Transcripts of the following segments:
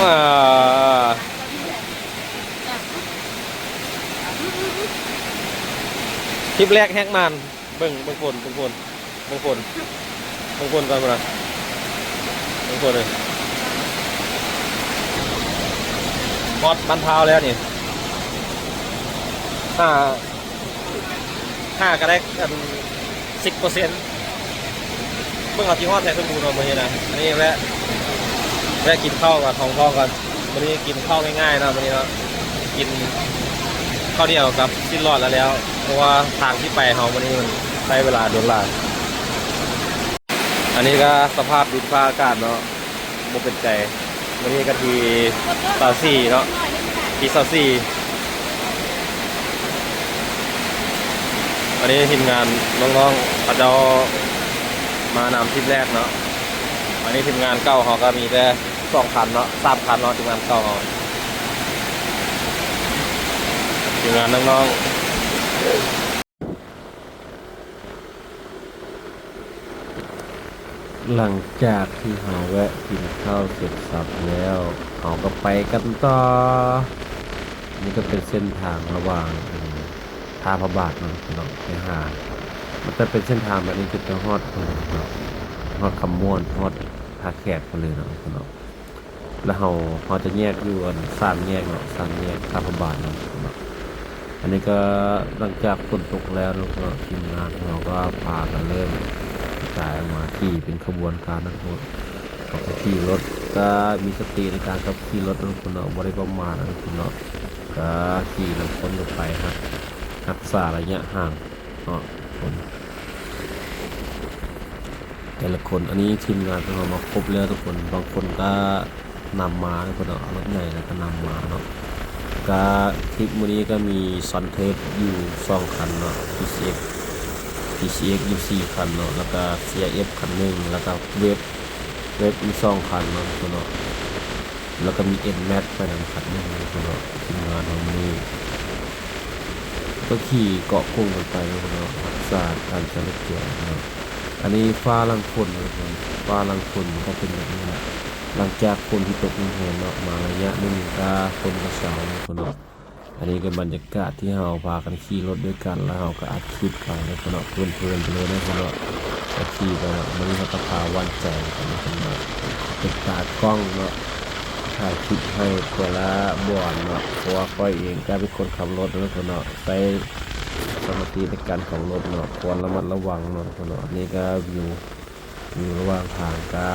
ว้าคลิปแรกแฮกมันเบิ่งคนก่อนมาคนเลยฮอตบันเทาแล้วนี่ห้าก็ได้กัน10%เพิ่งเอาที่ฮอตแท้สมบูรณ์มาเนี่ยนะอันนี้แวะกินข้าวกับท้องพ่อกันวันนี้กินข้าวง่ายๆนะวันนี้เนาะกินข้าวเดียวกับสิ้นรอดแล้วเพราะว่าทางที่ไปเขาวันนี้มันใช้เวลาโดนลาอันนี้ก็สภาพดินฟ้าอากาศเนาะบ่เป็นใจวันนี้ก็ที24เนาะที24อันนี้ทีมงานน้องๆเขาจะมานำทีมแรกเนาะอันนี้ทีมงานเก่าเขาก็มีแต่2 คันเนาะ3 คันเนาะทีมงานเก่าเขาทีมงานน้องๆหลังจากที่เราแวะกินข้าวเสร็จสับแล้วเราก็ไปกันต่อนี่ก็เป็นเส้นทางระหว่างท่าพระบาทเนาะไปหามันจะเป็นเส้นทางแบบนี้จุดจะฮอดคำม่วนฮอดท่าแขกกันเลยเนาะแล้วเราจะแยกอยู่3 แยกเนาะ3 แยกท่าพระบาทเนาะอันนี้ก็หลังจากฝนตกแล้วเราก็ทีมงานเราก็พากันเริ่มกระจายมาขี่เป็นขบวนการทั้งหมดขี่รถก็มีสติในการขับขี่รถทุกคนเนาะบริประมาททุกคนเนาะก็ขี่ลำพ้นลงไปครับรักษาระยะห่างเนาะคนแต่ละคนอันนี้ทีมงานของเรามาครบแล้วทุกคนบางคนก็นำมาทุกคนเนาะรถใหญ่แล้วก็นำมาเนาะก็คลิปวันนี้ก็มีซอนเทสอยู่2 คันเนาะ PCX อยู่4 คันเนาะแล้วก็ CRF คันหนึ่งแล้วก็เว็บอีก2 คันเนาะทุกคนเนาะแล้วก็มี NMAX ไปนำคันหนึ่งทุกคนเนาะทีมงานของนี้ก็ขี่เกาะกุ้งกันไปทุกคนเนาะศาสตร์การจราจรเนาะอันนี้ฟ้าลังฝนฟ้าลังฝนก็เป็นแบบนี้แหละหลังจากฝนที่ตกลงมาเนาะมาระยะนึงก็ฝนก็เช้าทุกคนเนาะอันนี้ก็บรรยากาศที่เราพากันขี่รถด้วยกันแล้วเราก็อัดคลิปไปทุกคนเนาะเพลินไปเลยนะทุกคนเนาะขี่ไปเนาะวันนี้เราก็พาวันใจกันทุกคนเนาะติดตากล้องเนาะถ่ายคลิปให้ตัวละบ่อนเนาะเพราะว่าค่อยเองก็เป็นคนขับรถนะทุกคนเนาะไปสมาธิในการขับรถเนาะควรระมัดระวังเนาะทุกคนเนาะนี่ก็อยู่ระหว่างทางก็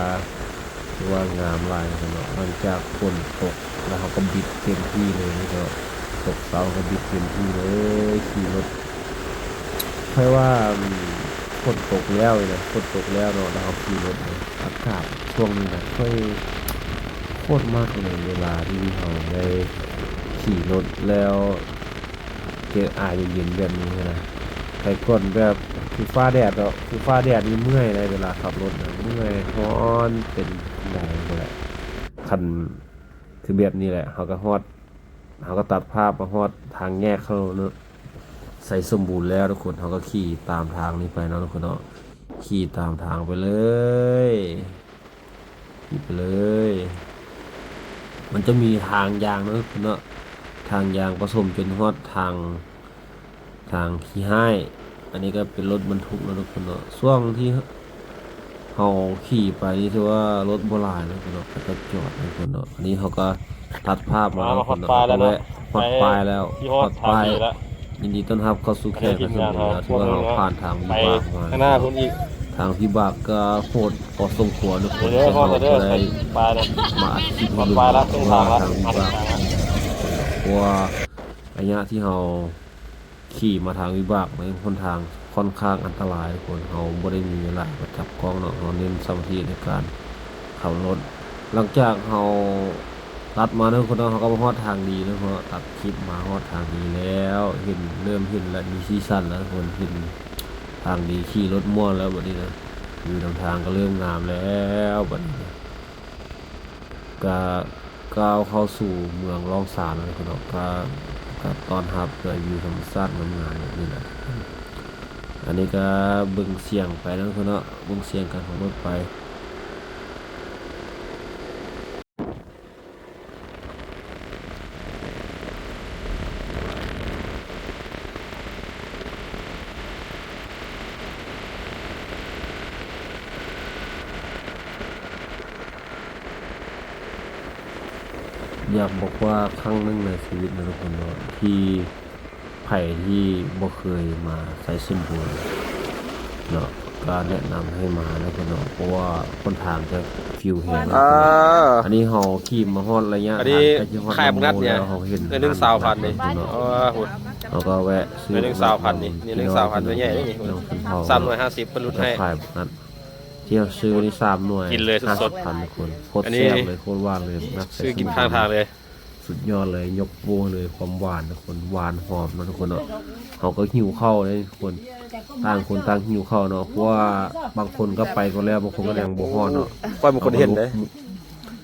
ว่างามลายนะทุกคนเนาะหลังจากฝนตกแล้วเขาก็บิดเต็มที่เลยนี่ก็ตกเสาก็บิดเต็มที่เลยขี่รถเพราะว่าฝนตกแล้วเลยฝนตกแล้วเนาะแล้วเขาขี่รถอากาศช่วงนี้นะค่อยโคตรมากเลยเวลาที่เราได้ขี่รถแล้วเจออายเย็นๆแบบนี้นะใครก่อนแบบคือฟ้าแดดเนาะคือฟ้าแดดนี่เมื่อยเลยเวลาขับรถนะเมื่อยร้อนเป็นได้ก็แหละคันคือแบบนี้แหละเขาก็ตัดภาพมาฮอดทางแยกเขาเนาะใส่สมบูรณ์แล้วทุกคนเขาก็ขี่ตามทางนี้ไปเนาะทุกคนเนาะขี่ตามทางไปเลยขี่ไปเลยมันจะมีทางยางเนาะทุกคนเนาะทางยางผสมจนฮอดทางที่ให้อันนี้ก็เป็นรถบรรทุกเนาะทุกคนเนาะช่วงที่เขาขี่ไปนี่ถือว่ารถโบราณนะทุกคนเนาะก็จอดทุกคนเนาะอันนี้เขาก็ตัดภาพมาฮอดปลายแล้วฮอดปลายแล้วฮอดปลายยินดีต้อนรับเข้าสู่แขกรับเชิญนะที่ว่าเราผ่านทางวิบากมาข้างหน้าคุณอีกทางวิบากก็โหดพอสมควรทุกคนที่เราได้มาอัดคลิปดูว่าทางวิบากเพราะว่าระยะที่เราขี่มาทางวิบากในคนทางค่อนข้างอันตรายทุกคนเราไม่ได้มีเวลามาจับกล้องเนาะเราเน้นสมาธิในการขับรถหลังจากเราตัดมาเนาะคนเขาก็มาฮอดทางดีนะเพราะตัดคลิปมาฮอดทางดีแล้วเริ่มเห็นแล้วมีซีซั่นแล้วคนเห็นทางดีขี่รถม่วนแล้วบัดนี้นะอยู่ทางทางก็เริ่มงามแล้วบัดนี้ก็ก้าวเข้าสู่เมืองล่องสานแล้วคนก็ตอนรับโดยวิวธรรมชาติงามๆแบบนี้แหละอั อันนี้ก็เบิ่งเสียงไปแล้วเนาะเบิ่งเสียงการของรถไปอยากบอกว่าครั้งหนึงในชีวิตนะทุกคนเนาะที่ไผที่บ่เคยมาใส่ซิมโบลเนาะก็แนะนำให้มานะทุกคนเนาะเพราะว่าคนทางจะฟิวแฮงอันนี้เฮาขี่มาฮอดระยะ อันนี้ ทางใกล้จะฮอด ขายบักนัดเนี่ย เฮาเห็น ใน1,000,000นี่ เนาะ อ๋อหุ่น เราก็แวะซื้อ ใน1,000,000นี่นี่1,000,000ตัวใหญ่นี่ น้องคุณพ่อ 350เพิ่นลดให้ ขายแบบนั้นที่เราซื้อนี่3หน่วย กินเลยสดๆ 50,000คนโคตร อันนี้ แซ่บเลยโคตรหวานเลยนักใส่ ซื้อกินข้างทางเลย สุดยอดเลยยกโบเลยความหวานทุกคนหวานหอมนะทุกคนเนาะเขาก็หิวข้าวเลยทุกคนต่างคนต่างหิวข้าวเนาะเพราะว่าบางคนก็ไปก็แล้วบางคนก็ยังบ่ฮอดเนาะ ปล่อยบางคนเห็นเด้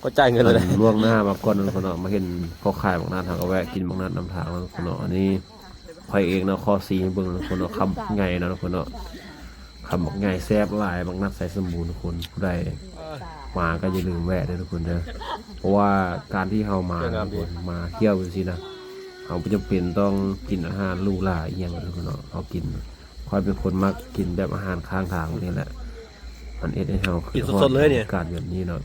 ก็จ่ายเงินเลย ล่วงหน้ามาก่อนนะทุกคนเนาะมาเห็นเขาขายบางนาทางก็แวะกินบางนาน้ำทางนะทุกคนเนาะอันนี้พอยเองเนาะข้อซีให้เบิ่งนะทุกคนเนาะคำไงนะทุกคนเนาะคำบอกไงแซ่บหลายบางนัดใส่สมบูรณ์ทุกคนผู้ใดมาก็อย่าลืมแวะด้วยทุกคนเด้อเพราะว่าการที่เฮามาทุกคนมาเที่ยวจังซี่นะเฮาบ่จำเป็นต้องกินอาหารหรูหราอีหยังทุกคนเนาะเฮากินคอยเป็นคนมักกินแบบอาหารข้างทางนี่แหละมันเอ็ดให้เฮา กินสดๆเลยเนี่ย การแบบนี้เนาะ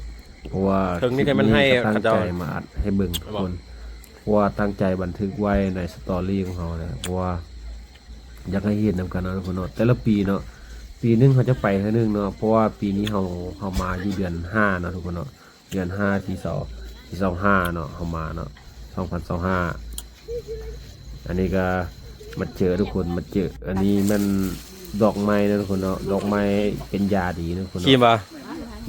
เพราะว่า ถึงนี่ก็มันให้ ตั้ง เขาเจ้า ใจมาอัดให้เบิ่งทุกคนเพราะว่าตั้งใจบันทึกไว้ในสตอรี่ของเฮาเลยเพราะว่าอยากให้เห็นนำกันเนาะทุกคนเนาะแต่ละปีเนาะปีนึงเขาจะไปเท่านึงเนาะเพราะว่าปีนี้เฮามาอยู่เดือน5เนาะทุกคนเนาะเดือน5ที่25เนาะเฮามาเนาะ2025อันนี้ก็มาเจอทุกคนมาเจออันนี้มันดอกไม้นะทุกคนเนาะดอกไม้เป็นยาดีนะทุกคน ครีม เนาะ ป่ะ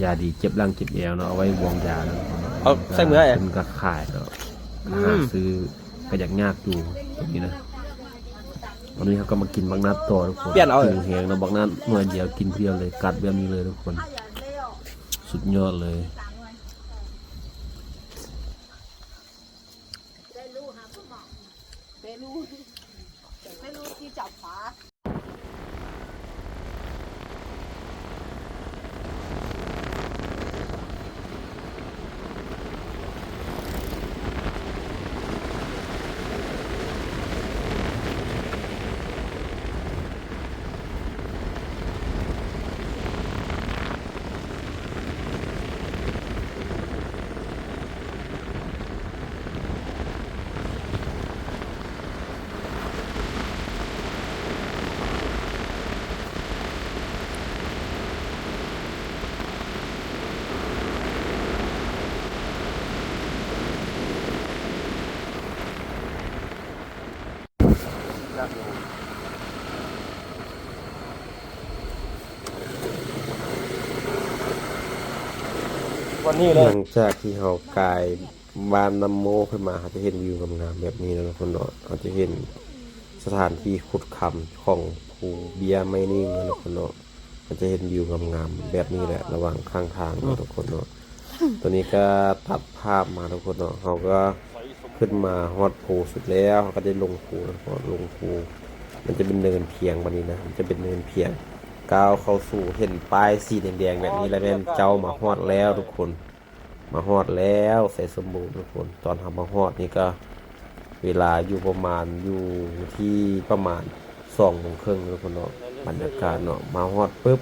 ยาดีเจ็บร่างเจ็บแอวเนาะเอาไว้วางยาเนาะ เอาใส่มือไอ้ เป็นกระขายเนาะหาซื้อก็อยากยากอยู่ตรงนี้นะวันนี้เขาก็มากินบักนัดต่อทุกคนกินแหงเนาะบักนัดหน่วยเดียวกินเพียวเลยกัดแบบนี้เลยทุกคนสุดยอดเลย ไม่รู้ที่จับฝา วันนี้เล ห ย ลังจากที่เขากายบ้านน้ำโมขึ้นมาเขาจะเห็นวิวงามๆแบบนี้นะทุกคนเนาะเขาจะเห็นสถานที่ขุดคำของภูเบียร์ไมนิ่งนะทุกคนเนาะมันจะเห็นวิวงามๆแบบนี้แหละระหว่างข้างทางนะทุกคนเนาะตัวนี้ก็ตัดภาพมาทุกคนเนาะเขาก็ขึ้นมาฮอดภูสุดแล้วเขาก็ได้ลงภูนะพอลงภูมันจะเป็นเนินเพียงวันนี้นะมันจะเป็นเนินเพียงก้าวเข้าสู่เห็นป้ายสีแดงๆแบบนี้แล้วแม่นเจ้ามาฮอดแล้วทุกคนมาฮอดแล้วใส่สมบูรณ์ทุกคนตอนทำมาฮอดนี่ก็เวลาอยู่ประมาณอยู่ที่ประมาณ2 โมงครึ่งทุกคนเนาะบรรยากาศเนาะมาฮอดปุ๊บ